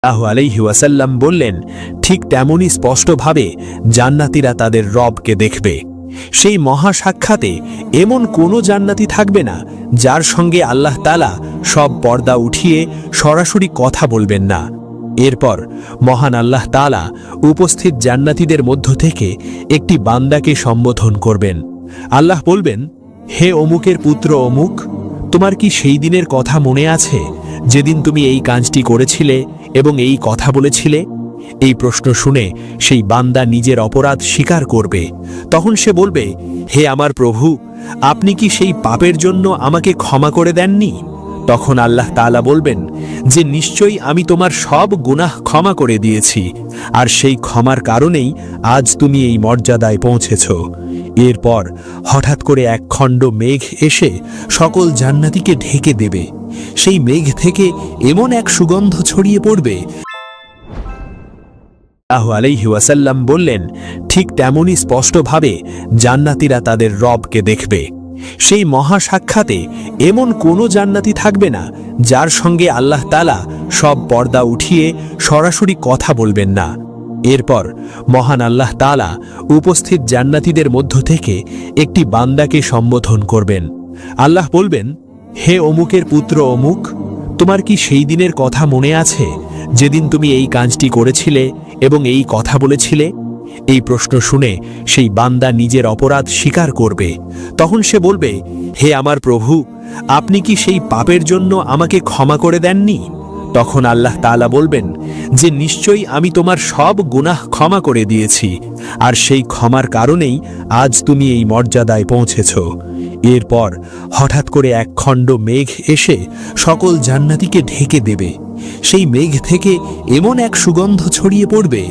আলাইহি ওয়াসাল্লাম বললেন, ঠিক তেমনই স্পষ্টভাবে জান্নাতীরা তাদের রবকে দেখবে। সেই মহা সাক্ষাতে এমন কোনো জান্নাতি থাকবে না যার সঙ্গে আল্লাহ তাআলা সব পর্দা উঠিয়ে সরাসরি কথা বলবেন না। এরপর মহান আল্লাহ তাআলা উপস্থিত জান্নাতীদের মধ্য থেকে একটি বান্দাকে সম্বোধন করবেন। আল্লাহ বলবেন, হে অমুকের পুত্র অমুক, তোমার কি সেই দিনের কথা মনে আছে যেদিন তুমি এই কাজটি করেছিলে এবং এই কথা বলেছিলে? এই প্রশ্ন শুনে সেই বান্দা নিজের অপরাধ স্বীকার করবে। তখন সে বলবে, হে আমার প্রভু, আপনি কি সেই পাপের জন্য আমাকে ক্ষমা করে দেননি? তখন আল্লাহ তাআলা বলবেন যে, নিশ্চয়ই আমি তোমার সব গুনাহ ক্ষমা করে দিয়েছি, আর সেই ক্ষমার কারণেই আজ তুমি এই মর্যাদায় পৌঁছেছ। এরপর হঠাৎ করে এক খণ্ড মেঘ এসে সকল জান্নাতীকে ঢেকে দেবে। সেই মেঘ থেকে এমন এক সুগন্ধ ছড়িয়ে পড়বে। আলাইহি ওয়াসাল্লাম বললেন, ঠিক তেমনই স্পষ্টভাবে জান্নাতীরা তাদের রবকে দেখবে। সেই মহা সাক্ষাতে এমন কোনো জান্নাতি থাকবে না যার সঙ্গে আল্লাহ তাআলা সব পর্দা উঠিয়ে সরাসরি কথা বলবেন না। এরপর মহান আল্লাহ তাআলা উপস্থিত জান্নাতীদের মধ্য থেকে একটি বান্দাকে সম্বোধন করবেন। আল্লাহ বলবেন, হে অমুকের পুত্র অমুক, তোমার কি সেই দিনের কথা মনে আছে যেদিন তুমি এই কাজটি করেছিলে এবং এই কথা বলেছিলে? এই প্রশ্ন শুনে সেই বান্দা নিজের অপরাধ স্বীকার করবে। তখন সে বলবে, হে আমার প্রভু, আপনি কি সেই পাপের জন্য আমাকে ক্ষমা করে দেননি? তখন আল্লাহ তাআলা বলবেন যে, নিশ্চয়ই আমি তোমার সব গুনাহ ক্ষমা করে দিয়েছি, আর সেই ক্ষমার কারণেই আজ তুমি এই মর্যাদায় পৌঁছেছ। এরপর হঠাৎ করে এক খণ্ড মেঘ এসে সকল জান্নাতীকে ঢেকে দেবে। সেই মেঘ থেকে এমন এক সুগন্ধ ছড়িয়ে পড়বে